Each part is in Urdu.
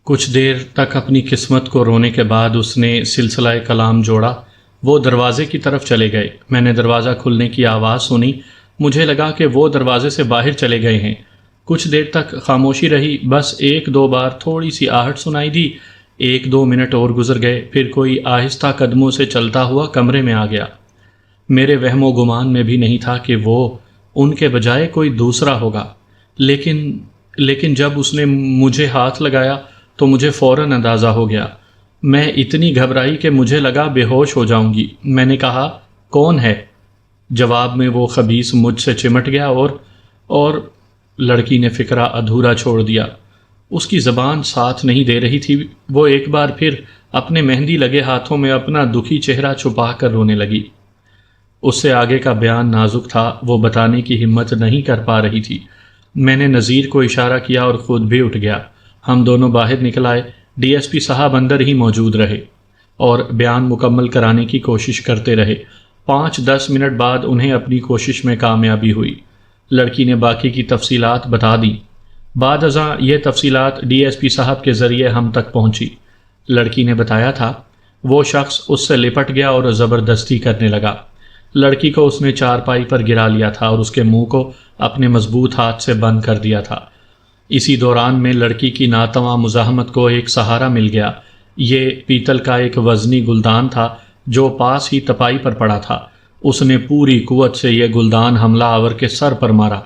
کچھ دیر تک اپنی قسمت کو رونے کے بعد اس نے سلسلہ کلام جوڑا۔ وہ دروازے کی طرف چلے گئے۔ میں نے دروازہ کھلنے کی آواز سنی۔ مجھے لگا کہ وہ دروازے سے باہر چلے گئے ہیں۔ کچھ دیر تک خاموشی رہی، بس ایک دو بار تھوڑی سی آہٹ سنائی دی۔ 1-2 منٹ اور گزر گئے، پھر کوئی آہستہ قدموں سے چلتا ہوا کمرے میں آ گیا۔ میرے وہم و گمان میں بھی نہیں تھا کہ وہ ان کے بجائے کوئی دوسرا ہوگا، لیکن جب اس نے مجھے ہاتھ لگایا تو مجھے فوراً اندازہ ہو گیا۔ میں اتنی گھبرائی کہ مجھے لگا بے ہوش ہو جاؤں گی۔ میں نے کہا، کون ہے؟ جواب میں وہ خبیث مجھ سے چمٹ گیا اور لڑکی نے فقرہ ادھورا چھوڑ دیا۔ اس کی زبان ساتھ نہیں دے رہی تھی۔ وہ ایک بار پھر اپنے مہندی لگے ہاتھوں میں اپنا دکھی چہرہ چھپا کر رونے لگی۔ اس سے آگے کا بیان نازک تھا، وہ بتانے کی ہمت نہیں کر پا رہی تھی۔ میں نے نذیر کو اشارہ کیا اور خود بھی اٹھ گیا۔ ہم دونوں باہر نکل آئے۔ ڈی ایس پی صاحب اندر ہی موجود رہے اور بیان مکمل کرانے کی کوشش کرتے رہے۔ 5-10 منٹ بعد انہیں اپنی کوشش میں کامیابی ہوئی۔ لڑکی نے باقی کی تفصیلات بتا دیں۔ بعد ازاں یہ تفصیلات ڈی ایس پی صاحب کے ذریعے ہم تک پہنچی۔ لڑکی نے بتایا تھا، وہ شخص اس سے لپٹ گیا اور زبردستی کرنے لگا۔ لڑکی کو اس نے چارپائی پر گرا لیا تھا اور اس کے منہ کو اپنے مضبوط ہاتھ سے بند کر دیا تھا۔ اسی دوران میں لڑکی کی ناتواں مزاحمت کو ایک سہارا مل گیا۔ یہ پیتل کا ایک وزنی گلدان تھا جو پاس ہی تپائی پر پڑا تھا۔ اس نے پوری قوت سے یہ گلدان حملہ آور کے سر پر مارا۔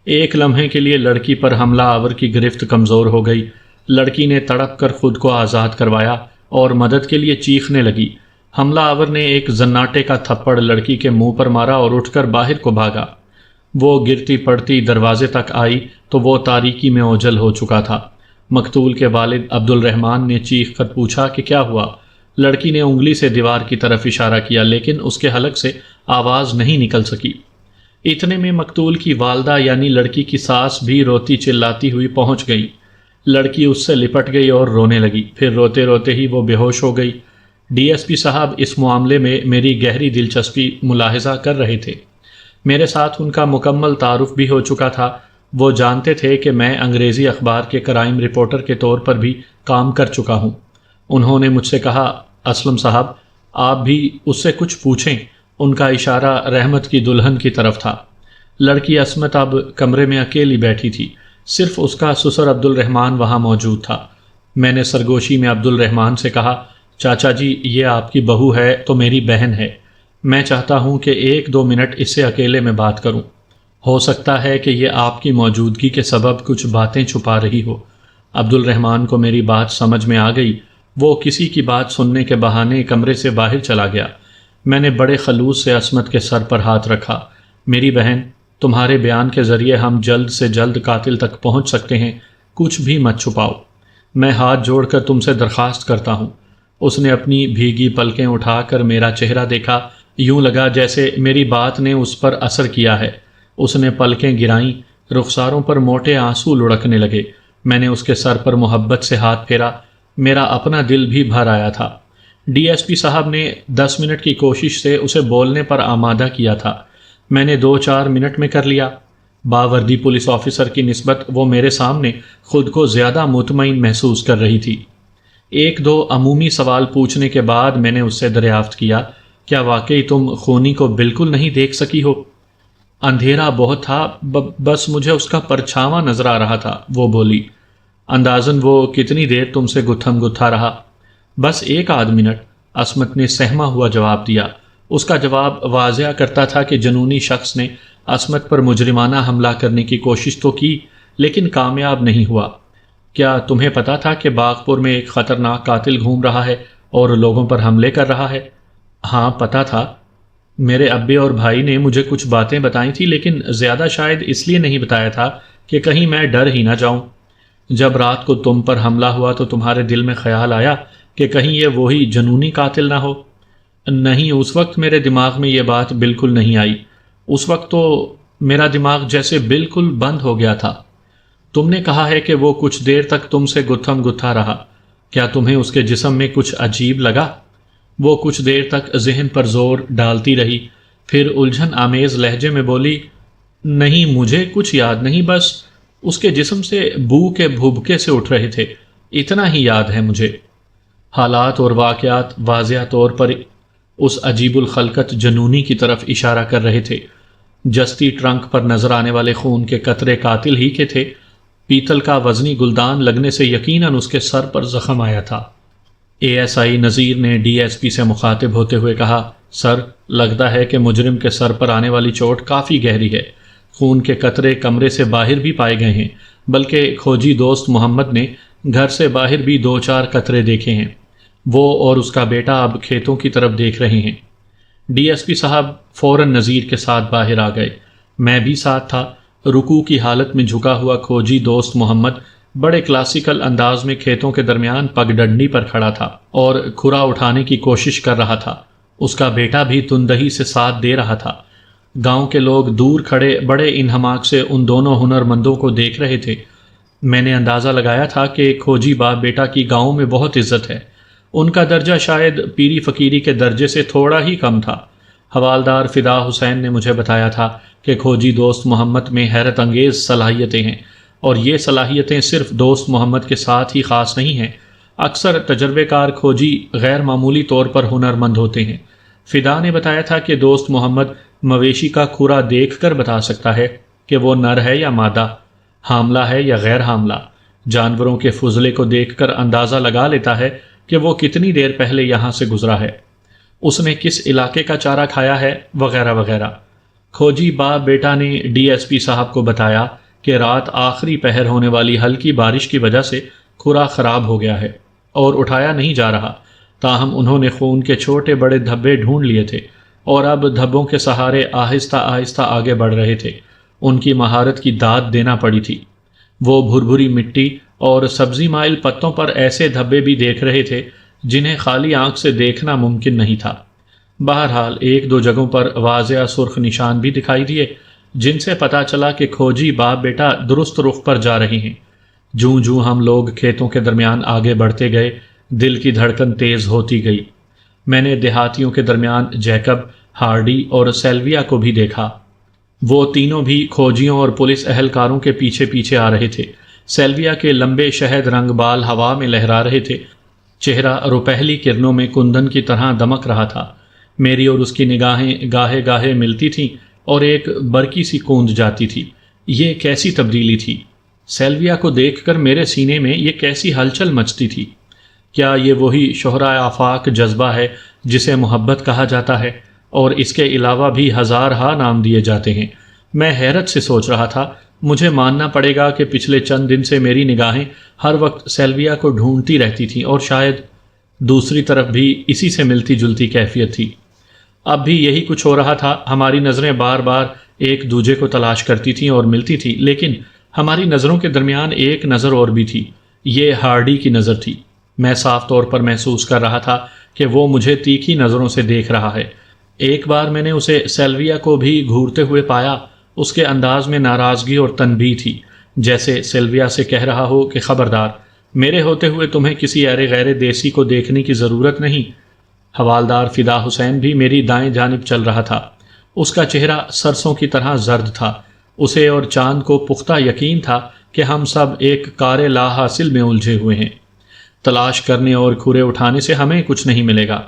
ایک لمحے کے لیے لڑکی پر حملہ آور کی گرفت کمزور ہو گئی۔ لڑکی نے تڑپ کر خود کو آزاد کروایا اور مدد کے لیے چیخنے لگی۔ حملہ آور نے ایک زناٹے کا تھپڑ لڑکی کے منہ پر مارا اور اٹھ کر باہر کو بھاگا۔ وہ گرتی پڑتی دروازے تک آئی تو وہ تاریکی میں اوجھل ہو چکا تھا۔ مقتول کے والد عبد الرحمن نے چیخ کر پوچھا کہ کیا ہوا؟ لڑکی نے انگلی سے دیوار کی طرف اشارہ کیا، لیکن اس کے حلق سے آواز نہیں نکل سکی۔ اتنے میں مقتول کی والدہ یعنی لڑکی کی ساس بھی روتی چلاتی ہوئی پہنچ گئی۔ لڑکی اس سے لپٹ گئی اور رونے لگی، پھر روتے روتے ہی وہ بے ہوش ہو گئی۔ ڈی ایس پی صاحب اس معاملے میں میری گہری دلچسپی ملاحظہ کر رہے تھے۔ میرے ساتھ ان کا مکمل تعارف بھی ہو چکا تھا۔ وہ جانتے تھے کہ میں انگریزی اخبار کے کرائم رپورٹر کے طور پر بھی کام کر چکا ہوں۔ انہوں نے مجھ سے کہا، اسلم صاحب، آپ بھی اس سے کچھ پوچھیں۔ ان کا اشارہ رحمت کی دلہن کی طرف تھا۔ لڑکی عصمت اب کمرے میں اکیلی بیٹھی تھی، صرف اس کا سسر عبد الرحمن وہاں موجود تھا۔ میں نے سرگوشی میں عبد الرحمن سے کہا، چاچا جی، یہ آپ کی بہو ہے تو میری بہن ہے۔ میں چاہتا ہوں کہ 1-2 منٹ اس سے اکیلے میں بات کروں۔ ہو سکتا ہے کہ یہ آپ کی موجودگی کے سبب کچھ باتیں چھپا رہی ہو۔ عبد الرحمن کو میری بات سمجھ میں آ گئی۔ وہ کسی کی بات سننے کے بہانے کمرے سے باہر چلا گیا۔ میں نے بڑے خلوص سے عصمت کے سر پر ہاتھ رکھا۔ میری بہن، تمہارے بیان کے ذریعے ہم جلد سے جلد قاتل تک پہنچ سکتے ہیں، کچھ بھی مت چھپاؤ۔ میں ہاتھ جوڑ کر تم سے درخواست کرتا ہوں۔ اس نے اپنی بھیگی پلکیں اٹھا کر میرا چہرہ دیکھا، یوں لگا جیسے میری بات نے اس پر اثر کیا ہے۔ اس نے پلکیں گرائیں، رخساروں پر موٹے آنسو لڑکنے لگے۔ میں نے اس کے سر پر محبت سے ہاتھ پھیرا، میرا اپنا دل بھی بھر آیا تھا۔ ڈی ایس پی صاحب نے 10 منٹ کی کوشش سے اسے بولنے پر آمادہ کیا تھا۔ میں نے 2-4 منٹ میں کر لیا۔ باوردی پولیس آفیسر کی نسبت وہ میرے سامنے خود کو زیادہ مطمئن محسوس کر رہی تھی۔ 1-2 عمومی سوال پوچھنے کے بعد میں نے اس سے دریافت کیا، کیا واقعی تم خونی کو بالکل نہیں دیکھ سکی ہو؟ اندھیرا بہت تھا، بس مجھے اس کا پرچھاواں نظر آ رہا تھا، وہ بولی۔ اندازاً وہ کتنی دیر تم سے گتھم گتھا رہا؟ بس 1-8 منٹ، عصمت نے سہما ہوا جواب دیا۔ اس کا جواب واضح کرتا تھا کہ جنونی شخص نے عصمت پر مجرمانہ حملہ کرنے کی کوشش تو کی، لیکن کامیاب نہیں ہوا۔ کیا تمہیں پتا تھا کہ باغپور میں ایک خطرناک قاتل گھوم رہا ہے اور لوگوں پر حملے کر رہا ہے؟ ہاں، پتا تھا۔ میرے ابے اور بھائی نے مجھے کچھ باتیں بتائی تھی، لیکن زیادہ شاید اس لیے نہیں بتایا تھا کہ کہیں میں ڈر ہی نہ جاؤں۔ جب رات کو تم پر حملہ ہوا تو تمہارے دل میں خیال آیا کہ کہیں یہ وہی جنونی قاتل نہ ہو؟ نہیں، اس وقت میرے دماغ میں یہ بات بالکل نہیں آئی۔ اس وقت تو میرا دماغ جیسے بالکل بند ہو گیا تھا۔ تم نے کہا ہے کہ وہ کچھ دیر تک تم سے گتھم گتھا رہا، کیا تمہیں اس کے جسم میں کچھ عجیب لگا؟ وہ کچھ دیر تک ذہن پر زور ڈالتی رہی، پھر الجھن آمیز لہجے میں بولی، نہیں، مجھے کچھ یاد نہیں، بس اس کے جسم سے بو کے بھبکے سے اٹھ رہے تھے اتنا ہی یاد ہے مجھے۔ حالات اور واقعات واضح طور پر اس عجیب الخلقت جنونی کی طرف اشارہ کر رہے تھے۔ جستی ٹرنک پر نظر آنے والے خون کے قطرے قاتل ہی کے تھے۔ پیتل کا وزنی گلدان لگنے سے یقیناً اس کے سر پر زخم آیا تھا۔ اے ایس آئی نذیر نے ڈی ایس پی سے مخاطب ہوتے ہوئے کہا، سر، لگتا ہے کہ مجرم کے سر پر آنے والی چوٹ کافی گہری ہے۔ خون کے قطرے کمرے سے باہر بھی پائے گئے ہیں، بلکہ کھوجی دوست محمد نے گھر سے باہر بھی 2-4 قطرے دیکھے ہیں۔ وہ اور اس کا بیٹا اب کھیتوں کی طرف دیکھ رہے ہیں۔ ڈی ایس پی صاحب فوراً نذیر کے ساتھ باہر آ گئے۔ میں بھی ساتھ تھا۔ رکوع کی حالت میں جھکا ہوا کھوجی دوست محمد بڑے کلاسیکل انداز میں کھیتوں کے درمیان پگڈنڈی پر کھڑا تھا اور کھرا اٹھانے کی کوشش کر رہا تھا۔ اس کا بیٹا بھی تندہی سے ساتھ دے رہا تھا۔ گاؤں کے لوگ دور کھڑے بڑے انہماک سے ان دونوں ہنرمندوں کو دیکھ رہے تھے۔ میں نے اندازہ لگایا تھا کہ کھوجی باپ بیٹا کی گاؤں میں بہت عزت ہے۔ ان کا درجہ شاید پیری فقیری کے درجے سے تھوڑا ہی کم تھا۔ حوالدار فدا حسین نے مجھے بتایا تھا کہ کھوجی دوست محمد میں حیرت انگیز صلاحیتیں ہیں، اور یہ صلاحیتیں صرف دوست محمد کے ساتھ ہی خاص نہیں ہیں۔ اکثر تجربے کار کھوجی غیر معمولی طور پر ہنرمند ہوتے ہیں۔ فدا نے بتایا تھا کہ دوست محمد مویشی کا کھرا دیکھ کر بتا سکتا ہے کہ وہ نر ہے یا مادہ، حاملہ ہے یا غیر حاملہ۔ جانوروں کے فضلے کو دیکھ کر اندازہ لگا لیتا ہے کہ وہ کتنی دیر پہلے یہاں سے گزرا ہے، اس نے کس علاقے کا چارہ کھایا ہے، وغیرہ وغیرہ۔ کھوجی باپ بیٹا نے ڈی ایس پی صاحب کو بتایا کہ رات آخری پہر ہونے والی ہلکی بارش کی وجہ سے کھرا خراب ہو گیا ہے اور اٹھایا نہیں جا رہا، تاہم انہوں نے خون کے چھوٹے بڑے دھبے ڈھونڈ لیے تھے اور اب دھبوں کے سہارے آہستہ آہستہ آگے بڑھ رہے تھے۔ ان کی مہارت کی داد دینا پڑی تھی۔ وہ بھربھری مٹی اور سبزی مائل پتوں پر ایسے دھبے بھی دیکھ رہے تھے جنہیں خالی آنکھ سے دیکھنا ممکن نہیں تھا۔ بہرحال 1-2 جگہوں پر واضح سرخ نشان بھی دکھائی دیے، جن سے پتا چلا کہ کھوجی باپ بیٹا درست رخ پر جا رہے ہیں۔ جوں جوں ہم لوگ کھیتوں کے درمیان آگے بڑھتے گئے، دل کی دھڑکن تیز ہوتی گئی۔ میں نے دیہاتیوں کے درمیان جیکب، ہارڈی اور سیلویا کو بھی دیکھا۔ وہ تینوں بھی کھوجیوں اور پولیس اہلکاروں کے پیچھے پیچھے آ رہے تھے۔ سیلویا کے لمبے شہد رنگ بال ہوا میں لہرا رہے تھے، چہرہ روپہلی کرنوں میں کندن کی طرح دمک رہا تھا۔ میری اور اس کی نگاہیں گاہے گاہے ملتی تھیں اور ایک برقی سی کوند جاتی تھی۔ یہ کیسی تبدیلی تھی! سیلویا کو دیکھ کر میرے سینے میں یہ کیسی ہلچل مچتی تھی! کیا یہ وہی شہرۂ آفاق جذبہ ہے جسے محبت کہا جاتا ہے؟ اور اس کے علاوہ بھی ہزارہا نام دیے جاتے ہیں۔ میں حیرت سے سوچ رہا تھا، مجھے ماننا پڑے گا کہ پچھلے چند دن سے میری نگاہیں ہر وقت سیلویا کو ڈھونڈتی رہتی تھیں، اور شاید دوسری طرف بھی اسی سے ملتی جلتی کیفیت تھی۔ اب بھی یہی کچھ ہو رہا تھا۔ ہماری نظریں بار بار ایک دوجے کو تلاش کرتی تھیں اور ملتی تھی، لیکن ہماری نظروں کے درمیان ایک نظر اور بھی تھی۔ یہ ہارڈی کی نظر تھی۔ میں صاف طور پر محسوس کر رہا تھا کہ وہ مجھے تیکھی نظروں سے دیکھ رہا ہے۔ ایک بار میں نے اسے سیلویا کو بھی گھورتے ہوئے پایا۔ اس کے انداز میں ناراضگی اور تنبیہ تھی، جیسے سیلویا سے کہہ رہا ہو کہ خبردار، میرے ہوتے ہوئے تمہیں کسی ایرے غیر دیسی کو دیکھنے کی ضرورت نہیں۔ حوالدار فدا حسین بھی میری دائیں جانب چل رہا تھا۔ اس کا چہرہ سرسوں کی طرح زرد تھا۔ اسے اور چاند کو پختہ یقین تھا کہ ہم سب ایک کار لا حاصل میں الجھے ہوئے ہیں۔ تلاش کرنے اور کھرے اٹھانے سے ہمیں کچھ نہیں ملے گا۔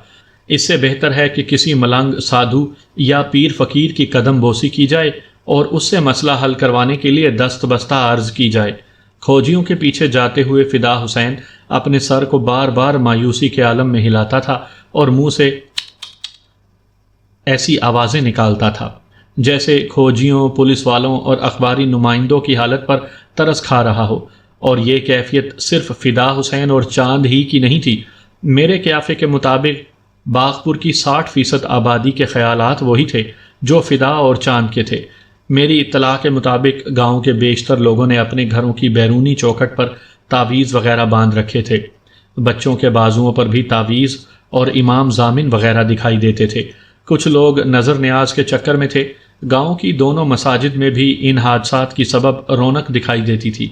اس سے بہتر ہے کہ کسی ملنگ سادھو یا پیر فقیر کی قدم بوسی کی جائے اور اس سے مسئلہ حل کروانے کے لیے دست بستہ عرض کی جائے۔ کھوجیوں کے پیچھے جاتے ہوئے فدا حسین اپنے سر کو بار بار مایوسی کے عالم میں ہلاتا تھا اور منہ سے ایسی آوازیں نکالتا تھا جیسے کھوجیوں، پولیس والوں اور اخباری نمائندوں کی حالت پر ترس کھا رہا ہو۔ اور یہ کیفیت صرف فدا حسین اور چاند ہی کی نہیں تھی۔ میرے قیافے کے مطابق باغپور کی 60% آبادی کے خیالات وہی تھے جو فدا اور چاند کے تھے۔ میری اطلاع کے مطابق گاؤں کے بیشتر لوگوں نے اپنے گھروں کی بیرونی چوکھٹ پر تعویذ وغیرہ باندھ رکھے تھے۔ بچوں کے بازوؤں پر بھی تعویذ اور امام ضامن وغیرہ دکھائی دیتے تھے۔ کچھ لوگ نظر نیاز کے چکر میں تھے۔ گاؤں کی دونوں مساجد میں بھی ان حادثات کی سبب رونق دکھائی دیتی تھی۔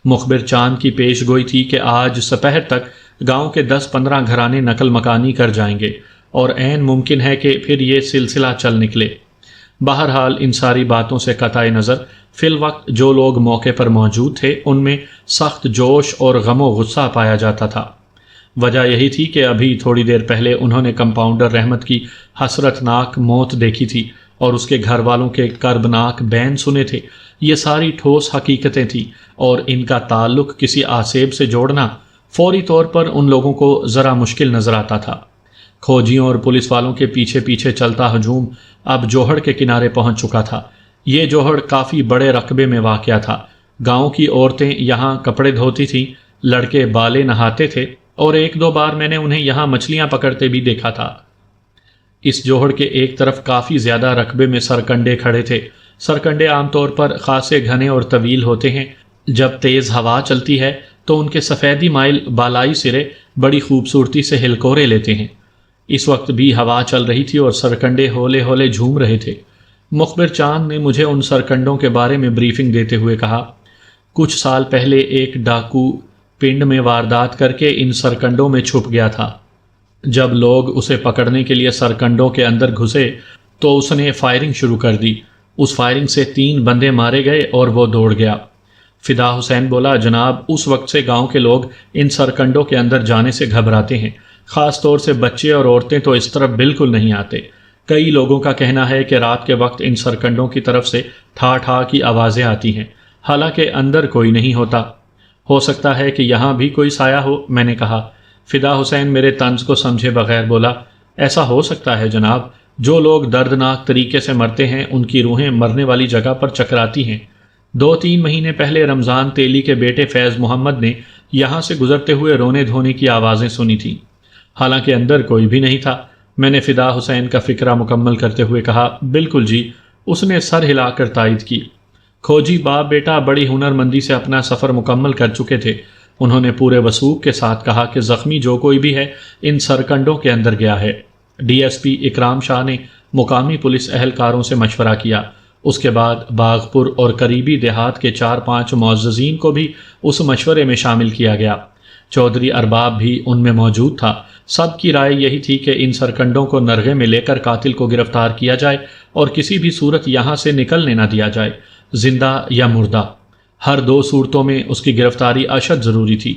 مخبر چاند کی پیش گوئی تھی کہ آج سپہر تک گاؤں کے 10-15 گھرانے نقل مکانی کر جائیں گے اور عین ممکن ہے کہ پھر یہ سلسلہ چل نکلے۔ بہرحال ان ساری باتوں سے قطع نظر فی الوقت جو لوگ موقع پر موجود تھے ان میں سخت جوش اور غم و غصہ پایا جاتا تھا۔ وجہ یہی تھی کہ ابھی تھوڑی دیر پہلے انہوں نے کمپاؤنڈر رحمت کی حسرت ناک موت دیکھی تھی اور اس کے گھر والوں کے کربناک بین سنے تھے۔ یہ ساری ٹھوس حقیقتیں تھیں اور ان کا تعلق کسی آسیب سے جوڑنا فوری طور پر ان لوگوں کو ذرا مشکل نظر آتا تھا۔ کھوجیوں اور پولیس والوں کے پیچھے پیچھے چلتا ہجوم اب جوہڑ کے کنارے پہنچ چکا تھا۔ یہ جوہڑ کافی بڑے رقبے میں واقع تھا۔ گاؤں کی عورتیں یہاں کپڑے دھوتی تھیں، لڑکے بالے نہاتے تھے اور ایک دو بار میں نے انہیں یہاں مچھلیاں پکڑتے بھی دیکھا تھا۔ اس جوہڑ کے ایک طرف کافی زیادہ رقبے میں سرکنڈے کھڑے تھے۔ سرکنڈے عام طور پر خاصے گھنے اور طویل ہوتے ہیں۔ جب تیز ہوا چلتی ہے تو ان کے سفیدی مائل بالائی سرے بڑی خوبصورتی سے ہلکورے لیتے ہیں۔ اس وقت بھی ہوا چل رہی تھی اور سرکنڈے ہولے ہولے جھوم رہے تھے۔ مخبر چاند نے مجھے ان سرکنڈوں کے بارے میں بریفنگ دیتے ہوئے کہا، کچھ سال پہلے ایک ڈاکو پنڈ میں واردات کر کے ان سرکنڈوں میں چھپ گیا تھا۔ جب لوگ اسے پکڑنے کے لیے سرکنڈوں کے اندر گھسے تو اس نے فائرنگ شروع کر دی۔ اس فائرنگ سے 3 بندے مارے گئے اور وہ دوڑ گیا۔ فدا حسین بولا، جناب اس وقت سے گاؤں کے لوگ ان سرکنڈوں کے اندر جانے سے گھبراتے ہیں، خاص طور سے بچے اور عورتیں تو اس طرف بالکل نہیں آتے۔ کئی لوگوں کا کہنا ہے کہ رات کے وقت ان سرکنڈوں کی طرف سے ٹھا ٹھا کی آوازیں آتی ہیں، حالانکہ اندر کوئی نہیں ہوتا۔ ہو سکتا ہے کہ یہاں بھی کوئی سایہ ہو، میں نے کہا۔ فدا حسین میرے طنز کو سمجھے بغیر بولا، ایسا ہو سکتا ہے جناب، جو لوگ دردناک طریقے سے مرتے ہیں ان کی روحیں مرنے والی جگہ پر چکراتی ہیں۔ 2-3 مہینے پہلے رمضان تیلی کے بیٹے فیض محمد نے یہاں سے گزرتے ہوئے رونے دھونے کی آوازیں سنی تھیں، حالانکہ اندر کوئی بھی نہیں تھا۔ میں نے فدا حسین کا فکرہ مکمل کرتے ہوئے کہا، بالکل جی۔ اس نے سر ہلا کر تائید کی۔ کھوجی باپ بیٹا بڑی ہنرمندی سے اپنا سفر مکمل کر چکے تھے۔ انہوں نے پورے وثوق کے ساتھ کہا کہ زخمی جو کوئی بھی ہے ان سرکنڈوں کے اندر گیا ہے۔ ڈی ایس پی اکرام شاہ نے مقامی پولیس اہلکاروں سے مشورہ کیا۔ اس کے بعد باغپور اور قریبی دیہات کے 4-5 معززین کو بھی اس مشورے میں شامل کیا گیا۔ چودھری ارباب بھی ان میں موجود تھا۔ سب کی رائے یہی تھی کہ ان سرکنڈوں کو نرغے میں لے کر قاتل کو گرفتار کیا جائے اور کسی بھی صورت یہاں سے نکلنے نہ دیا جائے، زندہ یا مردہ۔ ہر 2 صورتوں میں اس کی گرفتاری اشد ضروری تھی۔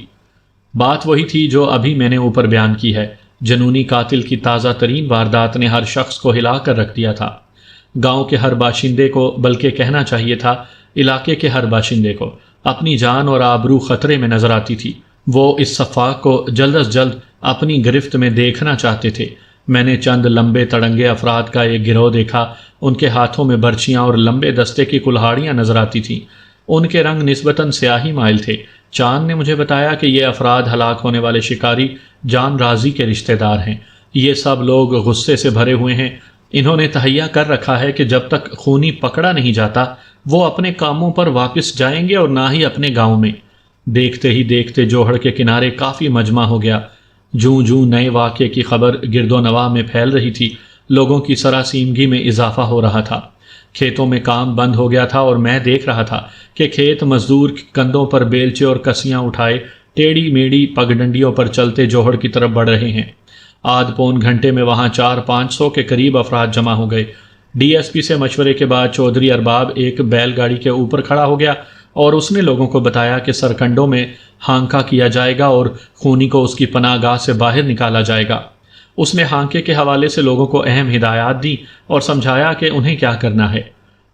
بات وہی تھی جو ابھی میں نے اوپر بیان کی ہے۔ جنونی قاتل کی تازہ ترین واردات نے ہر شخص کو ہلا کر رکھ دیا تھا۔ گاؤں کے ہر باشندے کو، بلکہ کہنا چاہیے تھا علاقے کے ہر باشندے کو، اپنی جان اور آبرو خطرے میں نظر آتی تھی۔ وہ اس صفاق کو جلد از جلد اپنی گرفت میں دیکھنا چاہتے تھے۔ میں نے چند لمبے تڑنگے افراد کا ایک گروہ دیکھا۔ ان کے ہاتھوں میں برچیاں اور لمبے دستے کی کلہاڑیاں نظر آتی تھیں۔ ان کے رنگ نسبتاً سیاہی مائل تھے۔ چاند نے مجھے بتایا کہ یہ افراد ہلاک ہونے والے شکاری جان راضی کے رشتہ دار ہیں۔ یہ سب لوگ غصے سے بھرے ہوئے ہیں۔ انہوں نے تہیہ کر رکھا ہے کہ جب تک خونی پکڑا نہیں جاتا وہ اپنے کاموں پر واپس جائیں گے اور نہ ہی اپنے گاؤں میں۔ دیکھتے ہی دیکھتے جوہڑ کے کنارے کافی مجمع ہو گیا۔ جوں جوں نئے واقعے کی خبر گرد و نواح میں پھیل رہی تھی، لوگوں کی سراسیمگی میں اضافہ ہو رہا تھا۔ کھیتوں میں کام بند ہو گیا تھا اور میں دیکھ رہا تھا کہ کھیت مزدور کندھوں پر بیلچے اور کسیاں اٹھائے ٹیڑھی میڑھی پگڈنڈیوں پر چلتے جوہڑ کی طرف بڑھ رہے ہیں۔ آدھ پون گھنٹے میں وہاں 400-500 کے قریب افراد جمع ہو گئے۔ ڈی ایس پی سے مشورے کے بعد چودھری ارباب ایک بیل گاڑی کے اوپر کھڑا ہو گیا اور اس نے لوگوں کو بتایا کہ سرکنڈوں میں ہانکا کیا جائے گا اور خونی کو اس کی پناہ گاہ سے باہر نکالا جائے گا۔ اس نے ہانکے کے حوالے سے لوگوں کو اہم ہدایات دی اور سمجھایا کہ انہیں کیا کرنا ہے۔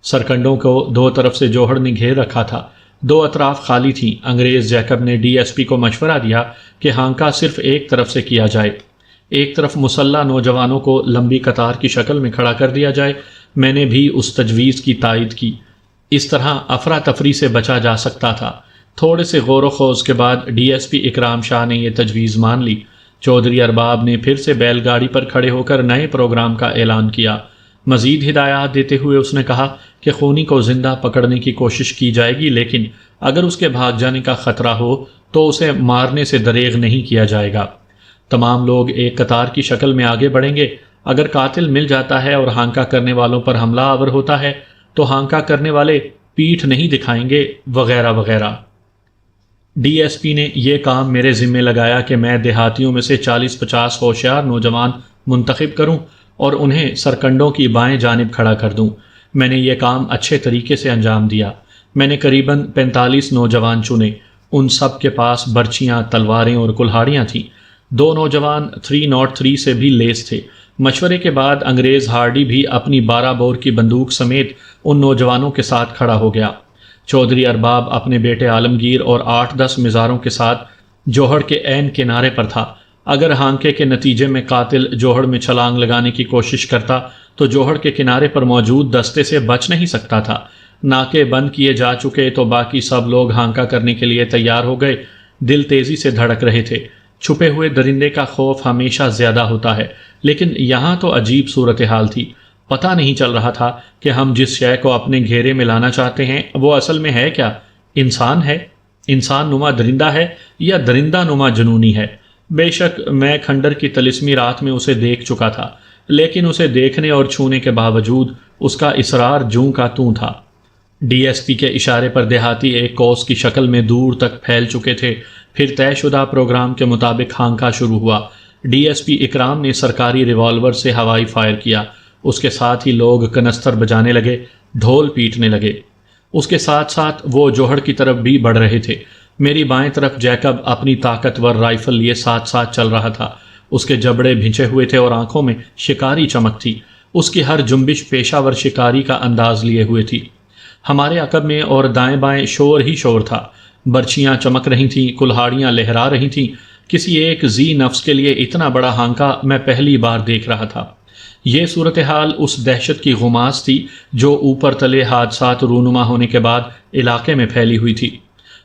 سرکنڈوں کو 2 طرف سے جوہڑ نے گھیر رکھا تھا، 2 اطراف خالی تھیں۔ انگریز جیکب نے ڈی ایس پی کو مشورہ دیا کہ ہانکا صرف ایک طرف سے کیا جائے، ایک طرف مسلح نوجوانوں کو لمبی قطار کی شکل میں کھڑا کر دیا جائے۔ میں نے بھی اس تجویز کی تائید کی۔ اس طرح افراتفری سے بچا جا سکتا تھا۔ تھوڑے سے غور و خوض کے بعد ڈی ایس پی اکرام شاہ نے یہ تجویز مان لی۔ چودھری ارباب نے پھر سے بیل گاڑی پر کھڑے ہو کر نئے پروگرام کا اعلان کیا۔ مزید ہدایات دیتے ہوئے اس نے کہا کہ خونی کو زندہ پکڑنے کی کوشش کی جائے گی، لیکن اگر اس کے بھاگ جانے کا خطرہ ہو تو اسے مارنے سے دریغ نہیں کیا جائے گا۔ تمام لوگ ایک قطار کی شکل میں آگے بڑھیں گے۔ اگر قاتل مل جاتا ہے اور ہانکا کرنے والوں پر حملہ آور ہوتا ہے تو ہانکا کرنے والے پیٹھ نہیں دکھائیں گے، وغیرہ وغیرہ۔ ڈی ایس پی نے یہ کام میرے ذمے لگایا کہ میں دیہاتیوں میں سے 40-50 ہوشیار نوجوان منتخب کروں اور انہیں سرکنڈوں کی بائیں جانب کھڑا کر دوں۔ میں نے یہ کام اچھے طریقے سے انجام دیا۔ میں نے قریباً 45 نوجوان چنے، ان سب کے پاس برچیاں، تلواریں اور کلہاڑیاں تھیں۔ 2 نوجوان 303 سے بھی لیس تھے۔ مشورے کے بعد انگریز ہارڈی بھی اپنی 12 بور کی بندوق سمیت ان نوجوانوں کے ساتھ کھڑا ہو گیا۔ چودھری ارباب اپنے بیٹے عالمگیر اور 8-10 مزاروں کے ساتھ جوہڑ کے عین کنارے پر تھا۔ اگر ہانکے کے نتیجے میں قاتل جوہڑ میں چھلانگ لگانے کی کوشش کرتا تو جوہڑ کے کنارے پر موجود دستے سے بچ نہیں سکتا تھا۔ ناکے بند کیے جا چکے تو باقی سب لوگ ہانکا کرنے کے لیے تیار ہو گئے۔ دل تیزی سے دھڑک رہے تھے۔ چھپے ہوئے درندے کا خوف ہمیشہ زیادہ ہوتا ہے، لیکن یہاں تو عجیب صورتحال تھی۔ پتہ نہیں چل رہا تھا کہ ہم جس شے کو اپنے گھیرے میں لانا چاہتے ہیں وہ اصل میں ہے کیا؟ انسان ہے، انسان نما درندہ ہے، یا درندہ نما جنونی ہے؟ بے شک میں کھنڈر کی طلسمی رات میں اسے دیکھ چکا تھا، لیکن اسے دیکھنے اور چھونے کے باوجود اس کا اصرار جوں کا توں تھا۔ ڈی ایس پی کے اشارے پر دیہاتی ایک کوس کی شکل میں دور تک پھیل چکے تھے۔ پھر طے شدہ پروگرام کے مطابق ہانکا شروع ہوا۔ ڈی ایس پی اکرام نے سرکاری ریوالور سے ہوائی فائر کیا۔ اس کے ساتھ ہی لوگ کنستر بجانے لگے، ڈھول پیٹنے لگے۔ اس کے ساتھ ساتھ وہ جوہڑ کی طرف بھی بڑھ رہے تھے۔ میری بائیں طرف جیکب اپنی طاقتور رائفل لیے ساتھ ساتھ چل رہا تھا۔ اس کے جبڑے بھنچے ہوئے تھے اور آنکھوں میں شکاری چمک تھی۔ اس کی ہر جنبش پیشہ ور شکاری کا انداز لیے ہوئے تھی۔ ہمارے عقب میں اور دائیں بائیں شور ہی شور تھا۔ برچیاں چمک رہی تھیں، کلہاڑیاں لہرا رہی تھیں۔ کسی ایک ذی نفس کے لیے اتنا بڑا ہانکا میں پہلی بار دیکھ رہا تھا۔ یہ صورتحال اس دہشت کی غماز تھی جو اوپر تلے حادثات رونما ہونے کے بعد علاقے میں پھیلی ہوئی تھی۔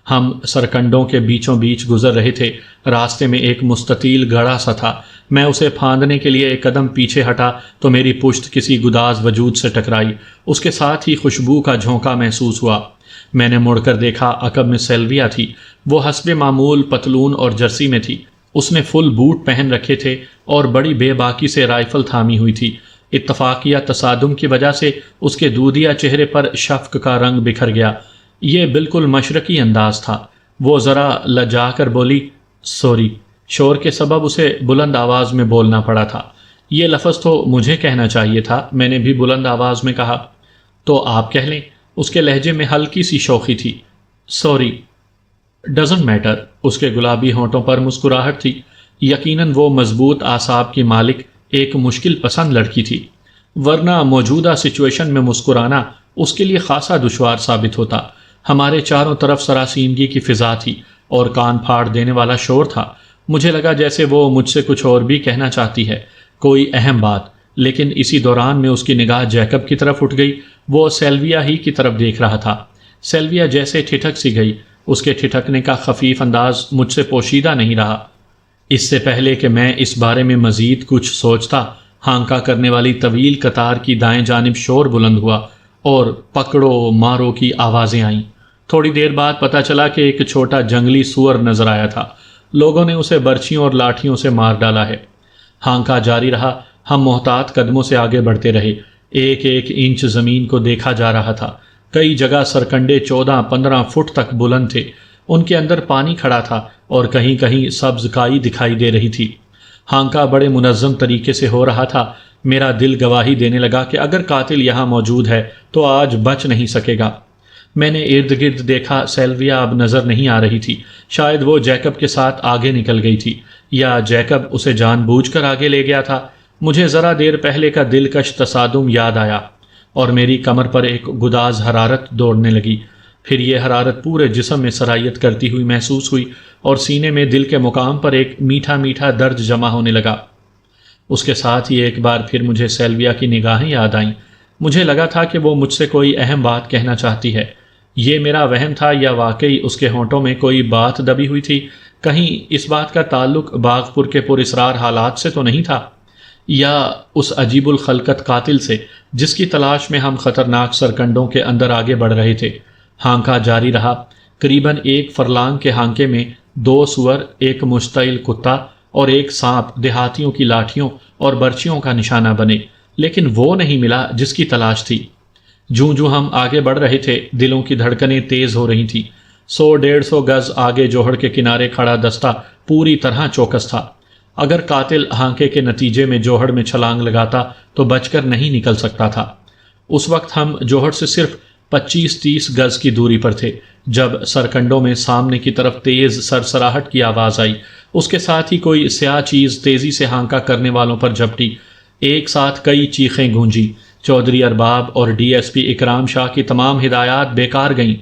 ہم سرکنڈوں کے بیچوں بیچ گزر رہے تھے۔ راستے میں ایک مستطیل گڑھا سا تھا۔ میں اسے پھاندنے کے لیے ایک قدم پیچھے ہٹا تو میری پشت کسی گداز وجود سے ٹکرائی۔ اس کے ساتھ ہی خوشبو کا جھونکا محسوس ہوا۔ میں نے مڑ کر دیکھا، عقب میں سیلویا تھی۔ وہ حسب معمول پتلون اور جرسی میں تھی۔ اس نے فل بوٹ پہن رکھے تھے اور بڑی بے باکی سے رائفل تھامی ہوئی تھی۔ اتفاقیہ تصادم کی وجہ سے اس کے دودیا چہرے پر شفق کا رنگ بکھر گیا۔ یہ بالکل مشرقی انداز تھا۔ وہ ذرا لجا کر بولی، سوری۔ شور کے سبب اسے بلند آواز میں بولنا پڑا تھا۔ یہ لفظ تو مجھے کہنا چاہیے تھا، میں نے بھی بلند آواز میں کہا۔ تو آپ کہہ لیں۔ اس کے لہجے میں ہلکی سی شوخی تھی۔ Sorry doesn't matter. اس کے گلابی ہونٹوں پر مسکراہٹ تھی۔ یقیناً وہ مضبوط اعصاب کی مالک ایک مشکل پسند لڑکی تھی، ورنہ موجودہ سچویشن میں مسکرانا اس کے لیے خاصا دشوار ثابت ہوتا۔ ہمارے چاروں طرف سراسیمگی کی فضا تھی اور کان پھاڑ دینے والا شور تھا۔ مجھے لگا جیسے وہ مجھ سے کچھ اور بھی کہنا چاہتی ہے، کوئی اہم بات، لیکن اسی دوران میں اس کی نگاہ جیکب کی طرف اٹھ گئی۔ وہ سیلویا ہی کی طرف دیکھ رہا تھا۔ سیلویا جیسے ٹھٹک سی گئی۔ اس کے ٹھٹکنے کا خفیف انداز مجھ سے پوشیدہ نہیں رہا۔ اس سے پہلے کہ میں اس بارے میں مزید کچھ سوچتا، ہانکا کرنے والی طویل قطار کی دائیں جانب شور بلند ہوا اور پکڑو مارو کی آوازیں آئیں۔ تھوڑی دیر بعد پتہ چلا کہ ایک چھوٹا جنگلی سور نظر آیا تھا۔ لوگوں نے اسے برچھیوں اور لاٹھیوں سے مار ڈالا ہے۔ ہانکا جاری رہا۔ ہم محتاط قدموں سے آگے بڑھتے رہے۔ ایک ایک انچ زمین کو دیکھا جا رہا تھا۔ کئی جگہ سرکنڈے 14-15 فٹ تک بلند تھے۔ ان کے اندر پانی کھڑا تھا اور کہیں کہیں سبز کائی دکھائی دے رہی تھی۔ ہانکا بڑے منظم طریقے سے ہو رہا تھا۔ میرا دل گواہی دینے لگا کہ اگر قاتل یہاں موجود ہے تو آج بچ نہیں سکے گا۔ میں نے ارد گرد دیکھا، سیلویا اب نظر نہیں آ رہی تھی۔ شاید وہ جیکب کے ساتھ آگے نکل گئی تھی، یا جیکب اسے جان بوجھ کر آگے لے گیا تھا۔ مجھے ذرا دیر پہلے کا دلکش تصادم یاد آیا اور میری کمر پر ایک گداز حرارت دوڑنے لگی۔ پھر یہ حرارت پورے جسم میں سرایت کرتی ہوئی محسوس ہوئی اور سینے میں دل کے مقام پر ایک میٹھا میٹھا درد جمع ہونے لگا۔ اس کے ساتھ ہی ایک بار پھر مجھے سیلویا کی نگاہیں یاد آئیں۔ مجھے لگا تھا کہ وہ مجھ سے کوئی اہم بات کہنا چاہتی ہے۔ یہ میرا وہم تھا یا واقعی اس کے ہونٹوں میں کوئی بات دبی ہوئی تھی؟ کہیں اس بات کا تعلق باغپور کے پراسرار حالات سے تو نہیں تھا، یا اس عجیب الخلقت قاتل سے جس کی تلاش میں ہم خطرناک سرکنڈوں کے اندر آگے بڑھ رہے تھے؟ ہانکا جاری رہا۔ قریباً 1 فرلانگ کے ہانکے میں 2 سور، ایک مشتعل کتا اور ایک سانپ دیہاتیوں کی لاٹھیوں اور برچیوں کا نشانہ بنے، لیکن وہ نہیں ملا جس کی تلاش تھی۔ جوں ہم آگے بڑھ رہے تھے، دلوں کی دھڑکنیں تیز ہو رہی تھیں۔ 100-150 گز آگے جوہڑ کے کنارے کھڑا دستہ پوری طرح چوکس تھا۔ اگر قاتل ہانکے کے نتیجے میں جوہڑ میں چھلانگ لگاتا تو بچ کر نہیں نکل سکتا تھا۔ اس وقت ہم جوہر سے صرف 25-30 گز کی دوری پر تھے جب سرکنڈوں میں سامنے کی طرف تیز سرسراہٹ کی آواز آئی۔ اس کے ساتھ ہی کوئی سیاہ چیز تیزی سے ہانکا کرنے والوں پر جھپٹی۔ ایک ساتھ کئی چیخیں گونجی۔ چودھری ارباب اور ڈی ایس پی اکرام شاہ کی تمام ہدایات بیکار گئیں۔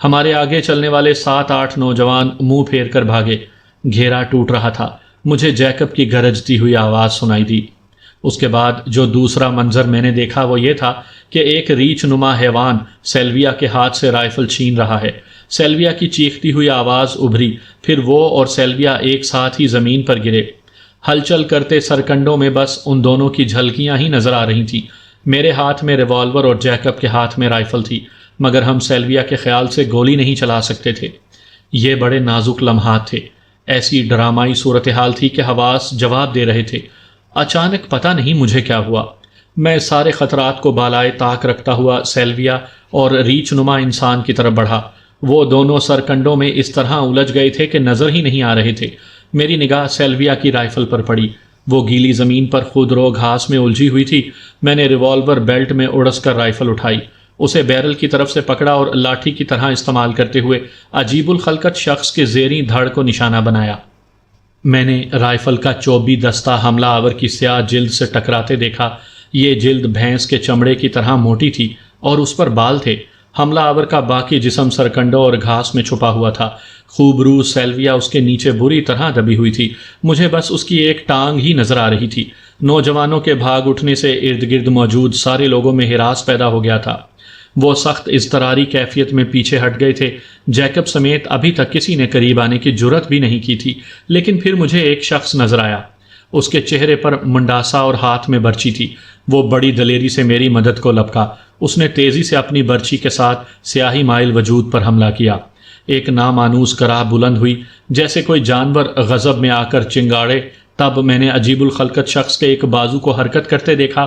ہمارے آگے چلنے والے 7-8 نوجوان منہ پھیر کر بھاگے۔ گھیرا ٹوٹ رہا تھا۔ مجھے جیکب کی گرجتی ہوئی آواز سنائی دی۔ اس کے بعد جو دوسرا منظر میں نے دیکھا وہ یہ تھا کہ ایک ریچھ نما حیوان سیلویا کے ہاتھ سے رائفل چھین رہا ہے۔ سیلویا کی چیختی ہوئی آواز ابھری، پھر وہ اور سیلویا ایک ساتھ ہی زمین پر گرے۔ ہلچل کرتے سرکنڈوں میں بس ان دونوں کی جھلکیاں ہی نظر آ رہی تھیں۔ میرے ہاتھ میں ریوالور اور جیکب کے ہاتھ میں رائفل تھی، مگر ہم سیلویا کے خیال سے گولی نہیں چلا سکتے تھے۔ یہ بڑے نازک لمحات تھے۔ ایسی ڈرامائی صورتحال تھی کہ حواس جواب دے رہے تھے۔ اچانک پتہ نہیں مجھے کیا ہوا، میں سارے خطرات کو بالائے طاق رکھتا ہوا سیلویا اور ریچھ نما انسان کی طرف بڑھا۔ وہ دونوں سرکنڈوں میں اس طرح الجھ گئے تھے کہ نظر ہی نہیں آ رہے تھے۔ میری نگاہ سیلویا کی رائفل پر پڑی۔ وہ گیلی زمین پر خود رو گھاس میں الجھی ہوئی تھی۔ میں نے ریوالور بیلٹ میں اڑس کر رائفل اٹھائی، اسے بیرل کی طرف سے پکڑا اور لاٹھی کی طرح استعمال کرتے ہوئے عجیب الخلقت شخص کے زیریں دھڑ کو نشانہ بنایا۔ میں نے رائفل کا چوبی دستہ حملہ آور کی سیاہ جلد سے ٹکراتے دیکھا۔ یہ جلد بھینس کے چمڑے کی طرح موٹی تھی اور اس پر بال تھے۔ حملہ آور کا باقی جسم سرکنڈوں اور گھاس میں چھپا ہوا تھا۔ خوبرو سیلویا اس کے نیچے بری طرح دبی ہوئی تھی۔ مجھے بس اس کی ایک ٹانگ ہی نظر آ رہی تھی۔ نوجوانوں کے بھاگ اٹھنے سے ارد گرد موجود سارے لوگوں میں ہراس پیدا ہو گیا تھا۔ وہ سخت اضطراری کیفیت میں پیچھے ہٹ گئے تھے۔ جیکب سمیت ابھی تک کسی نے قریب آنے کی جرت بھی نہیں کی تھی، لیکن پھر مجھے ایک شخص نظر آیا۔ اس کے چہرے پر منڈاسا اور ہاتھ میں برچی تھی۔ وہ بڑی دلیری سے میری مدد کو لپکا۔ اس نے تیزی سے اپنی برچی کے ساتھ سیاہی مائل وجود پر حملہ کیا۔ ایک نامانوس کراہ بلند ہوئی، جیسے کوئی جانور غضب میں آ کر چنگاڑے۔ تب میں نے عجیب الخلقت شخص کے ایک بازو کو حرکت کرتے دیکھا۔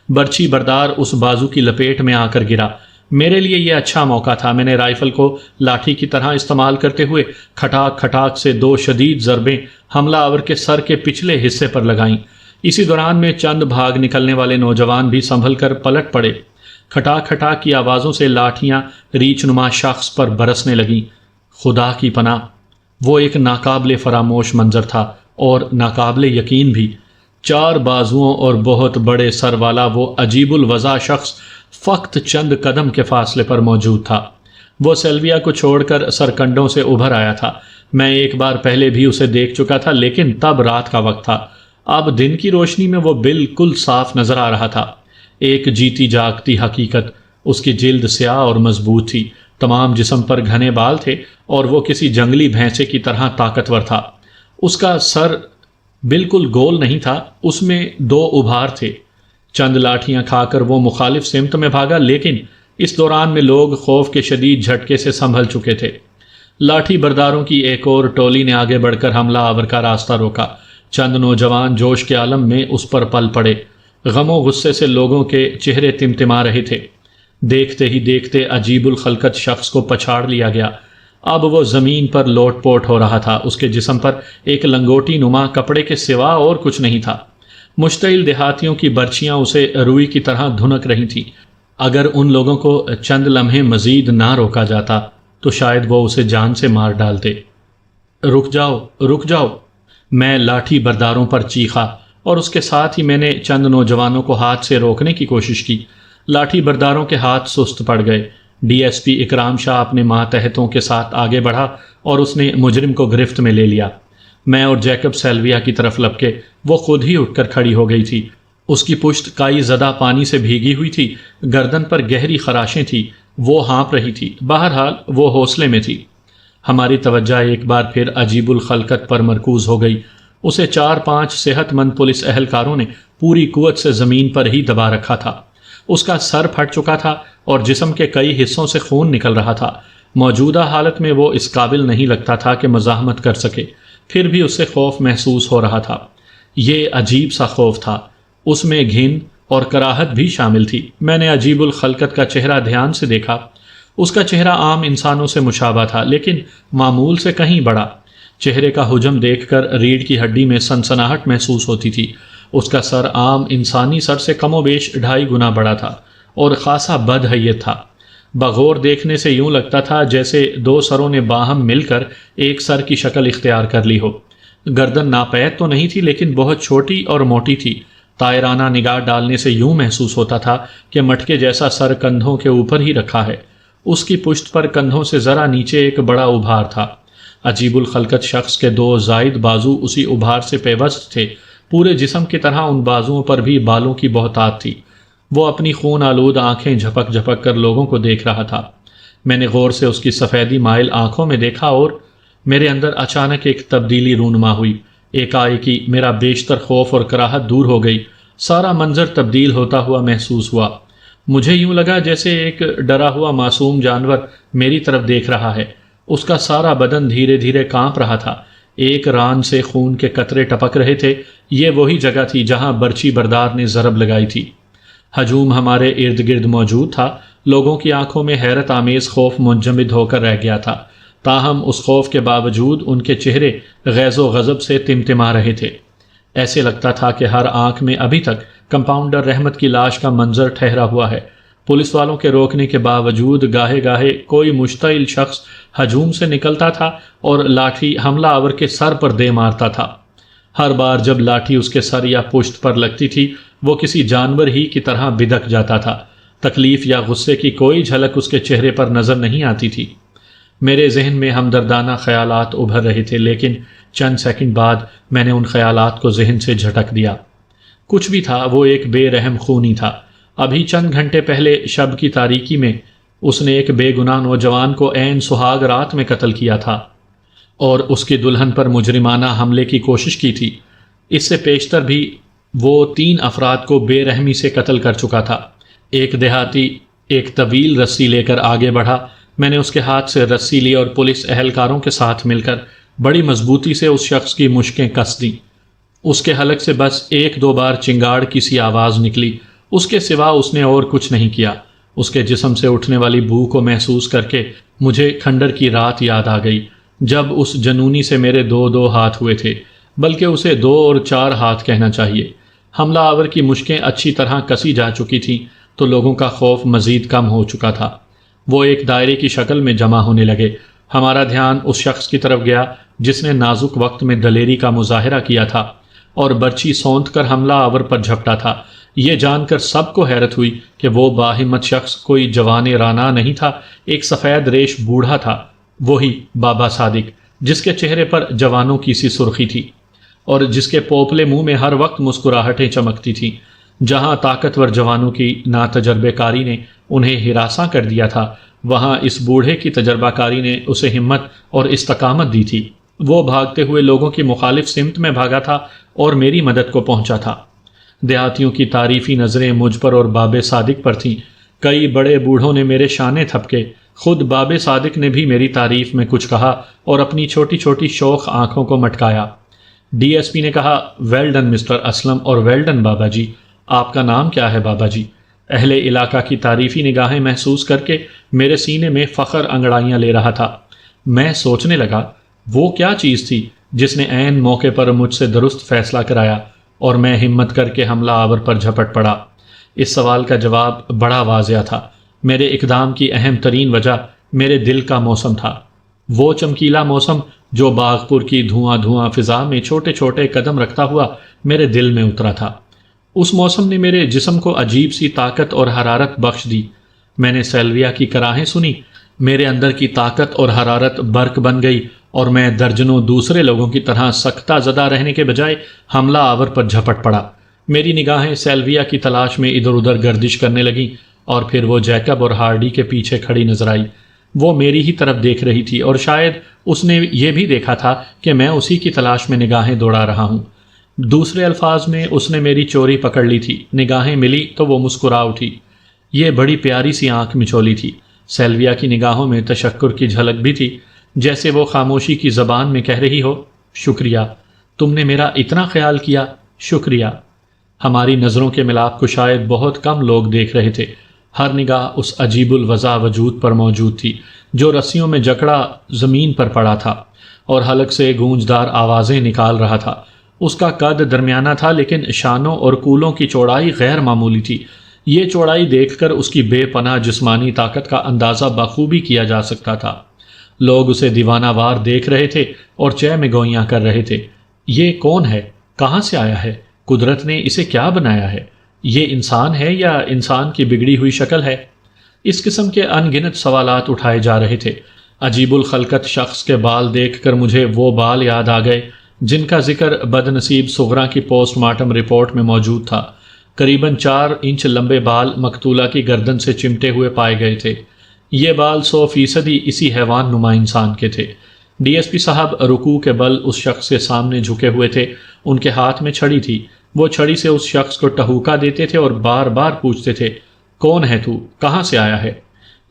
برچی بردار اس بازو کی لپیٹ میں آ کر گرا۔ میرے لیے یہ اچھا موقع تھا۔ میں نے رائفل کو لاٹھی کی طرح استعمال کرتے ہوئے کھٹاک کھٹاک سے 2 شدید ضربیں حملہ آور کے سر کے پچھلے حصے پر لگائیں۔ اسی دوران میں چند بھاگ نکلنے والے نوجوان بھی سنبھل کر پلٹ پڑے۔ کھٹاک کھٹاک کی آوازوں سے لاٹھیاں ریچھ نما شخص پر برسنے لگیں۔ خدا کی پناہ، وہ ایک ناقابل فراموش منظر تھا اور ناقابل یقین بھی۔ 4 بازوؤں اور بہت بڑے سر والا وہ عجیب الوضع شخص فقط چند قدم کے فاصلے پر موجود تھا۔ وہ سیلویا کو چھوڑ کر سرکنڈوں سے ابھر آیا تھا۔ میں ایک بار پہلے بھی اسے دیکھ چکا تھا، لیکن تب رات کا وقت تھا۔ اب دن کی روشنی میں وہ بالکل صاف نظر آ رہا تھا۔ ایک جیتی جاگتی حقیقت۔ اس کی جلد سیاہ اور مضبوط تھی، تمام جسم پر گھنے بال تھے اور وہ کسی جنگلی بھینسے کی طرح طاقتور تھا۔ اس کا سر بالکل گول نہیں تھا، اس میں 2 ابھار تھے۔ چند لاٹھیاں کھا کر وہ مخالف سمت میں بھاگا، لیکن اس دوران میں لوگ خوف کے شدید جھٹکے سے سنبھل چکے تھے۔ لاٹھی برداروں کی ایک اور ٹولی نے آگے بڑھ کر حملہ آور کا راستہ روکا۔ چند نوجوان جوش کے عالم میں اس پر پل پڑے۔ غم و غصے سے لوگوں کے چہرے تمتما رہے تھے۔ دیکھتے ہی دیکھتے عجیب الخلقت شخص کو پچھاڑ لیا گیا۔ اب وہ زمین پر لوٹ پوٹ ہو رہا تھا۔ اس کے جسم پر ایک لنگوٹی نما کپڑے کے سوا اور کچھ نہیں تھا۔ مشتعل دیہاتیوں کی برچیاں اسے روئی کی طرح دھنک رہی تھیں۔ اگر ان لوگوں کو چند لمحے مزید نہ روکا جاتا تو شاید وہ اسے جان سے مار ڈالتے۔ رک جاؤ، رک جاؤ، میں لاٹھی برداروں پر چیخا، اور اس کے ساتھ ہی میں نے چند نوجوانوں کو ہاتھ سے روکنے کی کوشش کی۔ لاٹھی برداروں کے ہاتھ سست پڑ گئے۔ ڈی ایس پی اکرام شاہ اپنے ماتحتوں کے ساتھ آگے بڑھا اور اس نے مجرم کو گرفت میں لے لیا۔ میں اور جیکب سیلویا کی طرف لپکے۔ وہ خود ہی اٹھ کر کھڑی ہو گئی تھی۔ اس کی پشت کائی زدہ پانی سے بھیگی ہوئی تھی، گردن پر گہری خراشیں تھیں۔ وہ ہانپ رہی تھی، بہرحال وہ حوصلے میں تھی۔ ہماری توجہ ایک بار پھر عجیب الخلقت پر مرکوز ہو گئی۔ اسے 4-5 صحت مند پولیس اہلکاروں نے پوری قوت سے زمین پر ہی دبا رکھا تھا۔ اس کا سر پھٹ چکا تھا اور جسم کے کئی حصوں سے خون نکل رہا تھا۔ موجودہ حالت میں وہ اس قابل نہیں لگتا تھا کہ مزاحمت کر سکے، پھر بھی اسے خوف محسوس ہو رہا تھا۔ یہ عجیب سا خوف تھا، اس میں گھن اور کراہت بھی شامل تھی۔ میں نے عجیب الخلقت کا چہرہ دھیان سے دیکھا۔ اس کا چہرہ عام انسانوں سے مشابہ تھا، لیکن معمول سے کہیں بڑا۔ چہرے کا حجم دیکھ کر ریڑھ کی ہڈی میں سنسناہٹ محسوس ہوتی تھی۔ اس کا سر عام انسانی سر سے کم و بیش 2.5 گنا بڑا تھا اور خاصا بدحیت تھا۔ بغور دیکھنے سے یوں لگتا تھا جیسے دو سروں نے باہم مل کر ایک سر کی شکل اختیار کر لی ہو۔ گردن ناپید تو نہیں تھی لیکن بہت چھوٹی اور موٹی تھی۔ طائرانہ نگاہ ڈالنے سے یوں محسوس ہوتا تھا کہ مٹکے جیسا سر کندھوں کے اوپر ہی رکھا ہے۔ اس کی پشت پر کندھوں سے ذرا نیچے ایک بڑا ابھار تھا۔ عجیب الخلقت شخص کے دو زائد بازو اسی ابھار سے پیوست تھے۔ پورے جسم کی طرح ان بازوؤں پر بھی بالوں کی بہتات تھی۔ وہ اپنی خون آلود آنکھیں جھپک جھپک کر لوگوں کو دیکھ رہا تھا۔ میں نے غور سے اس کی سفیدی مائل آنکھوں میں دیکھا اور میرے اندر اچانک ایک تبدیلی رونما ہوئی۔ ایکائکی میرا بیشتر خوف اور کراہت دور ہو گئی۔ سارا منظر تبدیل ہوتا ہوا محسوس ہوا۔ مجھے یوں لگا جیسے ایک ڈرا ہوا معصوم جانور میری طرف دیکھ رہا ہے۔ اس کا سارا بدن دھیرے دھیرے کانپ رہا تھا۔ ایک ران سے خون کے قطرے ٹپک رہے تھے۔ یہ وہی جگہ تھی جہاں برچی بردار نے ضرب لگائی تھی۔ ہجوم ہمارے ارد گرد موجود تھا۔ لوگوں کی آنکھوں میں حیرت آمیز خوف منجمد ہو کر رہ گیا تھا، تاہم اس خوف کے باوجود ان کے چہرے غیظ و غضب سے تمتما رہے تھے۔ ایسے لگتا تھا کہ ہر آنکھ میں ابھی تک کمپاؤنڈر رحمت کی لاش کا منظر ٹھہرا ہوا ہے۔ پولیس والوں کے روکنے کے باوجود گاہے گاہے کوئی مشتعل شخص ہجوم سے نکلتا تھا اور لاٹھی حملہ آور کے سر پر دے مارتا تھا۔ ہر بار جب لاٹھی اس کے سر یا پشت پر لگتی تھی وہ کسی جانور ہی کی طرح بدک جاتا تھا۔ تکلیف یا غصے کی کوئی جھلک اس کے چہرے پر نظر نہیں آتی تھی۔ میرے ذہن میں ہمدردانہ خیالات ابھر رہے تھے لیکن چند سیکنڈ بعد میں نے ان خیالات کو ذہن سے جھٹک دیا۔ کچھ بھی تھا، وہ ایک بے رحم خونی تھا۔ ابھی چند گھنٹے پہلے شب کی تاریکی میں اس نے ایک بے گناہ نوجوان کو عین سہاگ رات میں قتل کیا تھا اور اس کی دلہن پر مجرمانہ حملے کی کوشش کی تھی۔ اس سے پیشتر بھی وہ 3 افراد کو بے رحمی سے قتل کر چکا تھا۔ ایک دیہاتی ایک طویل رسی لے کر آگے بڑھا۔ میں نے اس کے ہاتھ سے رسی لی اور پولیس اہلکاروں کے ساتھ مل کر بڑی مضبوطی سے اس شخص کی مشکیں کس دیں۔ اس کے حلق سے بس 1-2 بار چنگاڑ کی سی آواز نکلی، اس کے سوا اس نے اور کچھ نہیں کیا۔ اس کے جسم سے اٹھنے والی بو کو محسوس کر کے مجھے کھنڈر کی رات یاد آ گئی جب اس جنونی سے میرے 2 ہاتھ ہوئے تھے، بلکہ اسے 2 اور 4 ہاتھ کہنا چاہیے۔ حملہ آور کی مشکیں اچھی طرح کسی جا چکی تھیں تو لوگوں کا خوف مزید کم ہو چکا تھا۔ وہ ایک دائرے کی شکل میں جمع ہونے لگے۔ ہمارا دھیان اس شخص کی طرف گیا جس نے نازک وقت میں دلیری کا مظاہرہ کیا تھا اور برچی سونت کر حملہ آور پر جھپٹا تھا۔ یہ جان کر سب کو حیرت ہوئی کہ وہ باہمت شخص کوئی جوان رانا نہیں تھا، ایک سفید ریش بوڑھا تھا، وہی بابا صادق جس کے چہرے پر جوانوں کی سی سرخی تھی اور جس کے پوپلے منہ میں ہر وقت مسکراہٹیں چمکتی تھیں۔ جہاں طاقتور جوانوں کی ناتجربہ کاری نے انہیں ہراساں کر دیا تھا، وہاں اس بوڑھے کی تجربہ کاری نے اسے ہمت اور استقامت دی تھی۔ وہ بھاگتے ہوئے لوگوں کی مخالف سمت میں بھاگا تھا اور میری مدد کو پہنچا تھا۔ دیہاتیوں کی تعریفی نظریں مجھ پر اور باب صادق پر تھیں۔ کئی بڑے بوڑھوں نے میرے شانے تھپکے۔ خود باب صادق نے بھی میری تعریف میں کچھ کہا اور اپنی چھوٹی چھوٹی شوخ آنکھوں کو مٹکایا۔ ڈی ایس پی نے کہا، ویل ڈن مسٹر اسلم اور ویل ڈن بابا جی۔ آپ کا نام کیا ہے بابا جی؟ اہل علاقہ کی تعریفی نگاہیں محسوس کر کے میرے سینے میں فخر انگڑائیاں لے رہا تھا۔ میں سوچنے لگا وہ کیا چیز تھی جس نے عین موقع پر مجھ سے درست فیصلہ کرایا اور میں ہمت کر کے حملہ آور پر جھپٹ پڑا۔ اس سوال کا جواب بڑا واضح تھا۔ میرے اقدام کی اہم ترین وجہ میرے دل کا موسم تھا، وہ چمکیلا موسم جو باغپور کی دھواں فضا میں چھوٹے چھوٹے قدم رکھتا ہوا میرے دل میں اترا تھا۔ اس موسم نے میرے جسم کو عجیب سی طاقت اور حرارت بخش دی۔ میں نے سیلویا کی کراہیں سنی، میرے اندر کی طاقت اور حرارت برق بن گئی اور میں درجنوں دوسرے لوگوں کی طرح سختہ زدہ رہنے کے بجائے حملہ آور پر جھپٹ پڑا۔ میری نگاہیں سیلویا کی تلاش میں ادھر ادھر گردش کرنے لگیں اور پھر وہ جیکب اور ہارڈی کے پیچھے کھڑی نظر آئی۔ وہ میری ہی طرف دیکھ رہی تھی اور شاید اس نے یہ بھی دیکھا تھا کہ میں اسی کی تلاش میں نگاہیں دوڑا رہا ہوں۔ دوسرے الفاظ میں اس نے میری چوری پکڑ لی تھی۔ نگاہیں ملی تو وہ مسکرا اٹھی۔ یہ بڑی پیاری سی آنکھ مچولی تھی۔ سیلویا کی نگاہوں میں تشکر کی جھلک بھی تھی، جیسے وہ خاموشی کی زبان میں کہہ رہی ہو، شکریہ، تم نے میرا اتنا خیال کیا، شکریہ۔ ہماری نظروں کے ملاپ کو شاید بہت کم لوگ دیکھ رہے تھے۔ ہر نگاہ اس عجیب الوضع وجود پر موجود تھی جو رسیوں میں جکڑا زمین پر پڑا تھا اور حلق سے گونجدار آوازیں نکال رہا تھا۔ اس کا قد درمیانہ تھا لیکن شانوں اور کولوں کی چوڑائی غیر معمولی تھی۔ یہ چوڑائی دیکھ کر اس کی بے پناہ جسمانی طاقت کا اندازہ بخوبی کیا جا سکتا تھا۔ لوگ اسے دیوانہ وار دیکھ رہے تھے اور چہ میں گوئیاں کر رہے تھے۔ یہ کون ہے؟ کہاں سے آیا ہے؟ قدرت نے اسے کیا بنایا ہے؟ یہ انسان ہے یا انسان کی بگڑی ہوئی شکل ہے؟ اس قسم کے ان گنت سوالات اٹھائے جا رہے تھے۔ عجیب الخلقت شخص کے بال دیکھ کر مجھے وہ بال یاد آ گئے جن کا ذکر بد نصیب صغرا کی پوسٹ مارٹم رپورٹ میں موجود تھا۔ قریباً 4 انچ لمبے بال مقتولہ کی گردن سے چمٹے ہوئے پائے گئے تھے۔ یہ بال 100% اسی حیوان نما انسان کے تھے۔ ڈی ایس پی صاحب رکوع کے بل اس شخص کے سامنے جھکے ہوئے تھے۔ ان کے ہاتھ میں چھڑی تھی۔ وہ چھڑی سے اس شخص کو ٹہوکا دیتے تھے اور بار بار پوچھتے تھے، کون ہے تو؟ کہاں سے آیا ہے؟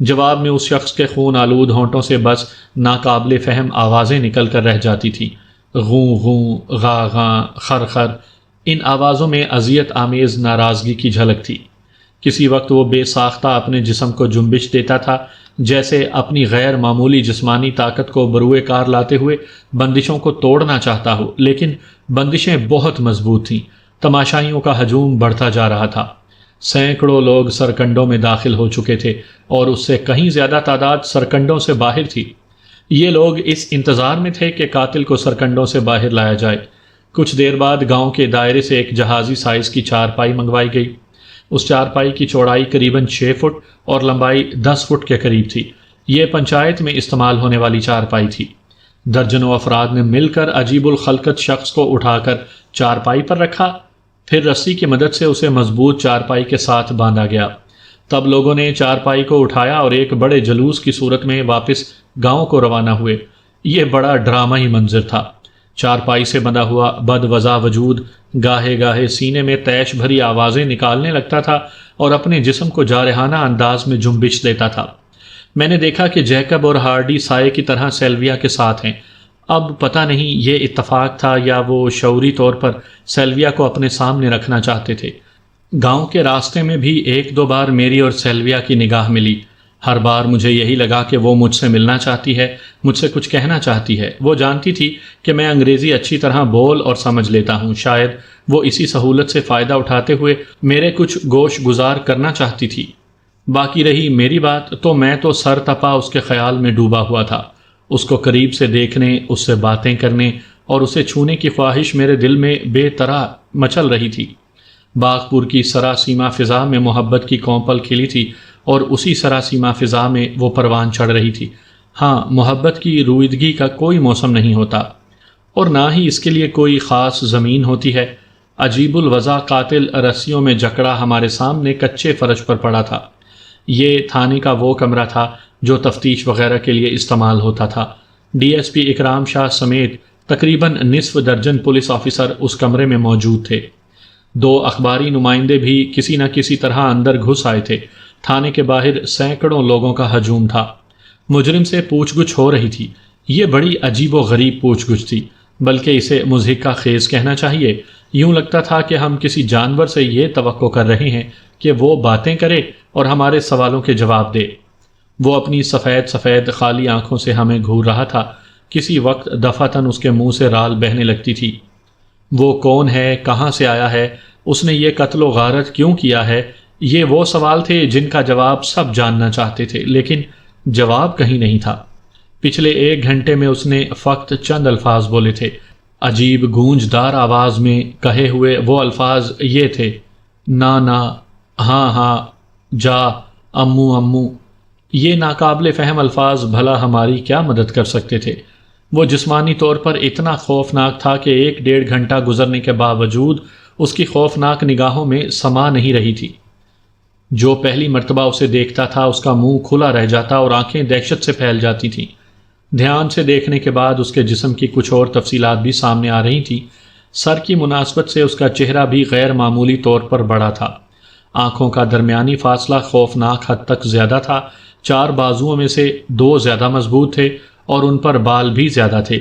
جواب میں اس شخص کے خون آلود ہونٹوں سے بس ناقابل فہم آوازیں نکل کر رہ جاتی تھیں۔ غوں غوں، غا غاں، خر خر۔ ان آوازوں میں اذیت آمیز ناراضگی کی جھلک تھی۔ کسی وقت وہ بے ساختہ اپنے جسم کو جنبش دیتا تھا، جیسے اپنی غیر معمولی جسمانی طاقت کو بروئے کار لاتے ہوئے بندشوں کو توڑنا چاہتا ہو، لیکن بندشیں بہت مضبوط تھیں۔ تماشائیوں کا ہجوم بڑھتا جا رہا تھا۔ سینکڑوں لوگ سرکنڈوں میں داخل ہو چکے تھے اور اس سے کہیں زیادہ تعداد سرکنڈوں سے باہر تھی۔ یہ لوگ اس انتظار میں تھے کہ قاتل کو سرکنڈوں سے باہر لایا جائے۔ کچھ دیر بعد گاؤں کے دائرے سے ایک جہازی سائز کی چارپائی منگوائی گئی۔ اس چارپائی کی چوڑائی قریباً 6 فٹ اور لمبائی 10 فٹ کے قریب تھی۔ یہ پنچایت میں استعمال ہونے والی چارپائی تھی۔ درجنوں افراد نے مل کر عجیب الخلقت شخص کو اٹھا کر چارپائی پر رکھا، پھر رسی کی مدد سے اسے مضبوط چارپائی کے ساتھ باندھا گیا۔ تب لوگوں نے چارپائی کو اٹھایا اور ایک بڑے جلوس کی صورت میں واپس گاؤں کو روانہ ہوئے۔ یہ بڑا ڈرامائی منظر تھا۔ چارپائی سے بندھا ہوا بد وضع وجود گاہے گاہے سینے میں تیش بھری آوازیں نکالنے لگتا تھا اور اپنے جسم کو جارحانہ انداز میں جنبش دیتا تھا۔ میں نے دیکھا کہ جیکب اور ہارڈی سائے کی طرح سیلویا کے ساتھ ہیں۔ اب پتہ نہیں یہ اتفاق تھا یا وہ شعوری طور پر سیلویا کو اپنے سامنے رکھنا چاہتے تھے۔ گاؤں کے راستے میں بھی 1-2 بار میری اور سیلویا کی نگاہ ملی۔ ہر بار مجھے یہی لگا کہ وہ مجھ سے ملنا چاہتی ہے، مجھ سے کچھ کہنا چاہتی ہے۔ وہ جانتی تھی کہ میں انگریزی اچھی طرح بول اور سمجھ لیتا ہوں۔ شاید وہ اسی سہولت سے فائدہ اٹھاتے ہوئے میرے کچھ گوش گزار کرنا چاہتی تھی۔ باقی رہی میری بات تو میں تو سر تپا اس کے خیال میں ڈوبا ہوا تھا۔ اس کو قریب سے دیکھنے، اس سے باتیں کرنے اور اسے چھونے کی خواہش میرے دل میں بے طرح مچل رہی تھی۔ باغپور کی سراسیما فضا میں محبت کی کونپل کھلی تھی اور اسی سراسیما فضا میں وہ پروان چڑھ رہی تھی۔ ہاں، محبت کی رویدگی کا کوئی موسم نہیں ہوتا اور نہ ہی اس کے لیے کوئی خاص زمین ہوتی ہے۔ عجیب الوضع قاتل رسیوں میں جکڑا ہمارے سامنے کچے فرش پر پڑا تھا۔ یہ تھانے کا وہ کمرہ تھا جو تفتیش وغیرہ کے لیے استعمال ہوتا تھا۔ ڈی ایس پی اکرام شاہ سمیت تقریباً نصف درجن پولیس آفیسر اس کمرے میں موجود تھے۔ 2 اخباری نمائندے بھی کسی نہ کسی طرح اندر گھس آئے تھے۔ تھانے کے باہر سینکڑوں لوگوں کا ہجوم تھا۔ مجرم سے پوچھ گچھ ہو رہی تھی۔ یہ بڑی عجیب و غریب پوچھ گچھ تھی، بلکہ اسے مضحکہ خیز کہنا چاہیے۔ یوں لگتا تھا کہ ہم کسی جانور سے یہ توقع کر رہے ہیں کہ وہ باتیں کرے اور ہمارے سوالوں کے جواب دے۔ وہ اپنی سفید سفید خالی آنکھوں سے ہمیں گھور رہا تھا۔ کسی وقت دفعتاً اس کے منہ سے رال بہنے لگتی تھی۔ وہ کون ہے؟ کہاں سے آیا ہے؟ اس نے یہ قتل و غارت کیوں کیا ہے؟ یہ وہ سوال تھے جن کا جواب سب جاننا چاہتے تھے، لیکن جواب کہیں نہیں تھا۔ پچھلے 1 گھنٹے میں اس نے فقط چند الفاظ بولے تھے۔ عجیب گونجدار آواز میں کہے ہوئے وہ الفاظ یہ تھے، نا نا، ہاں ہاں، جا، امو امو۔ یہ ناقابل فہم الفاظ بھلا ہماری کیا مدد کر سکتے تھے؟ وہ جسمانی طور پر اتنا خوفناک تھا کہ 1-1.5 گھنٹہ گزرنے کے باوجود اس کی خوفناک نگاہوں میں سما نہیں رہی تھی۔ جو پہلی مرتبہ اسے دیکھتا تھا اس کا منہ کھلا رہ جاتا اور آنکھیں دہشت سے پھیل جاتی تھیں۔ دھیان سے دیکھنے کے بعد اس کے جسم کی کچھ اور تفصیلات بھی سامنے آ رہی تھیں۔ سر کی مناسبت سے اس کا چہرہ بھی غیر معمولی طور پر بڑا تھا۔ آنکھوں کا درمیانی فاصلہ خوفناک حد تک زیادہ تھا۔ 4 بازوؤں میں سے 2 زیادہ مضبوط تھے اور ان پر بال بھی زیادہ تھے۔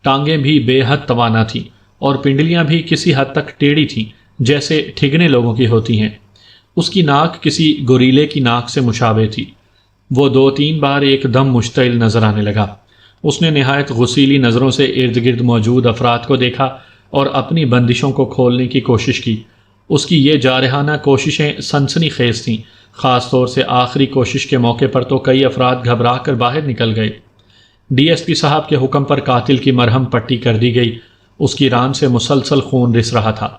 ٹانگیں بھی بے حد توانا تھیں اور پنڈلیاں بھی کسی حد تک ٹیڑھی تھیں، جیسے ٹھگنے لوگوں کی ہوتی ہیں۔ اس کی ناک کسی گوریلے کی ناک سے مشابہ تھی۔ وہ 2-3 بار ایک دم مشتعل نظر آنے لگا۔ اس نے نہایت غسیلی نظروں سے ارد گرد موجود افراد کو دیکھا اور اپنی بندشوں کو کھولنے کی کوشش کی۔ اس کی یہ جارحانہ کوششیں سنسنی خیز تھیں، خاص طور سے آخری کوشش کے موقع پر تو کئی افراد گھبرا کر باہر نکل گئے۔ ڈی ایس پی صاحب کے حکم پر قاتل کی مرہم پٹی کر دی گئی، اس کی ران سے مسلسل خون رس رہا تھا،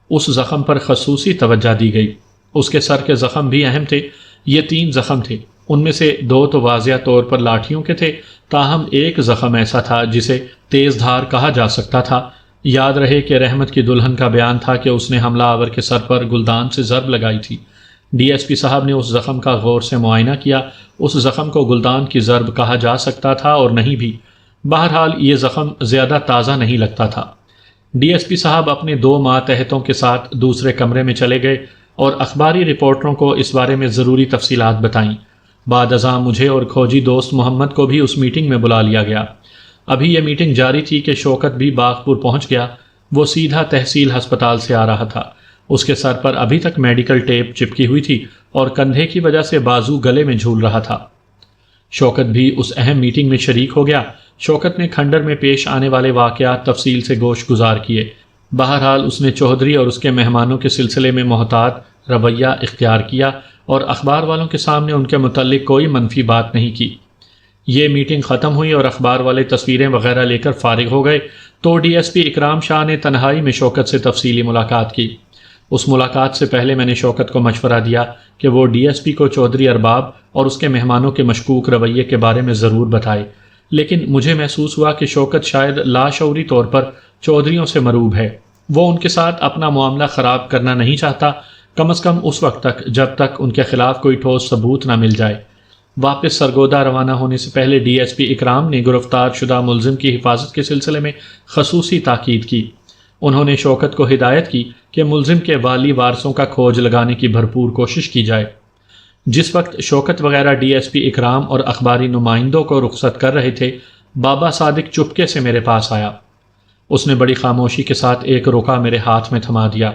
اس زخم پر خصوصی توجہ دی گئی۔ اس کے سر کے زخم بھی اہم تھے، یہ 3 زخم تھے، ان میں سے 2 تو واضح طور پر لاٹھیوں کے تھے، تاہم ایک زخم ایسا تھا جسے تیز دھار کہا جا سکتا تھا۔ یاد رہے کہ رحمت کی دلہن کا بیان تھا کہ اس نے حملہ آور کے سر پر گلدان سے ضرب لگائی تھی۔ ڈی ایس پی صاحب نے اس زخم کا غور سے معائنہ کیا، اس زخم کو گلدان کی ضرب کہا جا سکتا تھا اور نہیں بھی، بہرحال یہ زخم زیادہ تازہ نہیں لگتا تھا۔ ڈی ایس پی صاحب اپنے 2 ماتحتوں کے ساتھ دوسرے کمرے میں چلے گئے اور اخباری رپورٹروں کو اس بارے میں ضروری تفصیلات بتائیں۔ بعد ازاں مجھے اور کھوجی دوست محمد کو بھی اس میٹنگ میں بلا لیا گیا۔ ابھی یہ میٹنگ جاری تھی کہ شوکت بھی باغپور پہنچ گیا۔ وہ سیدھا تحصیل ہسپتال سے آ رہا تھا، اس کے سر پر ابھی تک میڈیکل ٹیپ چپکی ہوئی تھی اور کندھے کی وجہ سے بازو گلے میں جھول رہا تھا۔ شوکت بھی اس اہم میٹنگ میں شریک ہو گیا۔ شوکت نے کھنڈر میں پیش آنے والے واقعات تفصیل سے گوش گزار کیے۔ بہرحال اس نے چودھری اور اس کے مہمانوں کے سلسلے میں محتاط رویہ اختیار کیا اور اخبار والوں کے سامنے ان کے متعلق کوئی منفی بات نہیں کی۔ یہ میٹنگ ختم ہوئی اور اخبار والے تصویریں وغیرہ لے کر فارغ ہو گئے تو ڈی ایس پی اکرام شاہ نے تنہائی میں شوکت سے تفصیلی ملاقات کی۔ اس ملاقات سے پہلے میں نے شوکت کو مشورہ دیا کہ وہ ڈی ایس پی کو چودھری ارباب اور اس کے مہمانوں کے مشکوک رویے کے بارے میں ضرور بتائے، لیکن مجھے محسوس ہوا کہ شوکت شاید لاشعوری طور پر چودھریوں سے مروب ہے۔ وہ ان کے ساتھ اپنا معاملہ خراب کرنا نہیں چاہتا، کم از کم اس وقت تک جب تک ان کے خلاف کوئی ٹھوس ثبوت نہ مل جائے۔ واپس سرگودا روانہ ہونے سے پہلے ڈی ایس پی اکرام نے گرفتار شدہ ملزم کی حفاظت کے سلسلے میں خصوصی تاکید کی۔ انہوں نے شوکت کو ہدایت کی کہ ملزم کے والی وارثوں کا کھوج لگانے کی بھرپور کوشش کی جائے۔ جس وقت شوکت وغیرہ ڈی ایس پی اکرام اور اخباری نمائندوں کو رخصت کر رہے تھے، بابا صادق چپکے سے میرے پاس آیا۔ اس نے بڑی خاموشی کے ساتھ ایک روکا میرے ہاتھ میں تھما دیا۔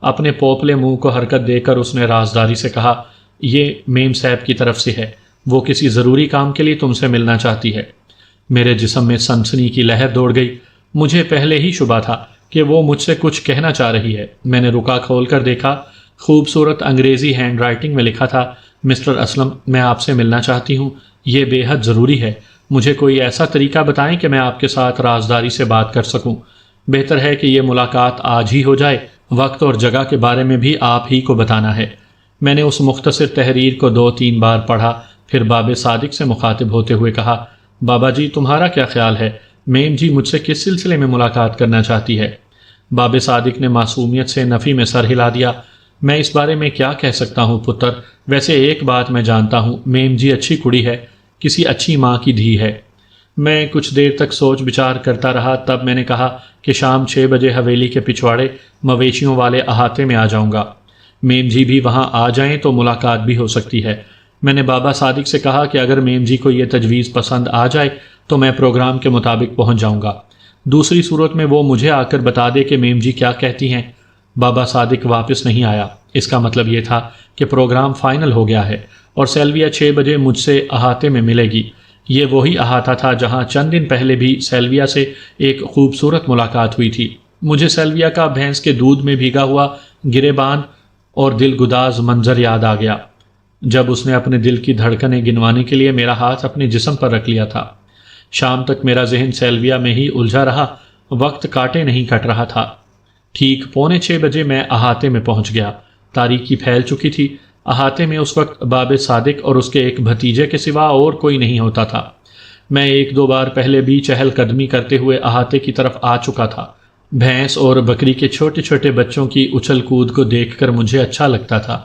اپنے پوپلے منہ کو حرکت دے کر اس نے رازداری سے کہا، یہ میم صاحب کی طرف سے ہے، وہ کسی ضروری کام کے لیے تم سے ملنا چاہتی ہے۔ میرے جسم میں سنسنی کی لہر دوڑ گئی۔ مجھے پہلے ہی شبہ تھا کہ وہ مجھ سے کچھ کہنا چاہ رہی ہے۔ میں نے رکا کھول کر دیکھا، خوبصورت انگریزی ہینڈ رائٹنگ میں لکھا تھا، مسٹر اسلم، میں آپ سے ملنا چاہتی ہوں، یہ بے حد ضروری ہے۔ مجھے کوئی ایسا طریقہ بتائیں کہ میں آپ کے ساتھ رازداری سے بات کر سکوں۔ بہتر ہے کہ یہ ملاقات آج ہی ہو جائے، وقت اور جگہ کے بارے میں بھی آپ ہی کو بتانا ہے۔ میں نے اس مختصر تحریر کو 2-3 بار پڑھا، پھر باب صادق سے مخاطب ہوتے ہوئے کہا، بابا جی تمہارا کیا خیال ہے؟ میم جی مجھ سے کس سلسلے میں ملاقات کرنا چاہتی ہے؟ باب صادق نے معصومیت سے نفی میں سر ہلا دیا۔ میں اس بارے میں کیا کہہ سکتا ہوں پتر، ویسے ایک بات میں جانتا ہوں، میم جی اچھی کڑی ہے، کسی اچھی ماں کی دھی ہے۔ میں کچھ دیر تک سوچ بچار کرتا رہا، تب میں نے کہا کہ شام 6 بجے حویلی کے پچھواڑے مویشیوں والے احاطے میں آ جاؤں گا۔ میم جی بھی وہاں آ جائیں تو ملاقات بھی ہو سکتی ہے۔ میں نے بابا صادق سے کہا کہ اگر میم جی کو یہ تجویز پسند آ جائے تو میں پروگرام کے مطابق پہنچ جاؤں گا، دوسری صورت میں وہ مجھے آ کر بتا دے کہ میم جی کیا کہتی ہیں۔ بابا صادق واپس نہیں آیا، اس کا مطلب یہ تھا کہ پروگرام فائنل ہو گیا ہے اور سیلویا 6 بجے مجھ سے احاطے میں ملے گی۔ یہ وہی احاطہ تھا جہاں چند دن پہلے بھی سیلویا سے ایک خوبصورت ملاقات ہوئی تھی۔ مجھے سیلویا کا بھینس کے دودھ میں بھیگا ہوا گریبان اور دل گداز منظر یاد آ گیا جب اس نے اپنے دل کی دھڑکنیں گنوانے کے لیے میرا ہاتھ اپنے جسم پر رکھ لیا تھا۔ شام تک میرا ذہن سیلویا میں ہی الجھا رہا، وقت کاٹے نہیں کٹ رہا تھا۔ ٹھیک 5:45 بجے میں احاطے میں پہنچ گیا۔ تاریکی پھیل چکی تھی۔ احاطے میں اس وقت باب صادق اور اس کے ایک بھتیجے کے سوا اور کوئی نہیں ہوتا تھا۔ میں 1-2 بار پہلے بھی چہل قدمی کرتے ہوئے احاطے کی طرف آ چکا تھا۔ بھینس اور بکری کے چھوٹے چھوٹے بچوں کی اچھل کود کو دیکھ کر مجھے اچھا لگتا تھا۔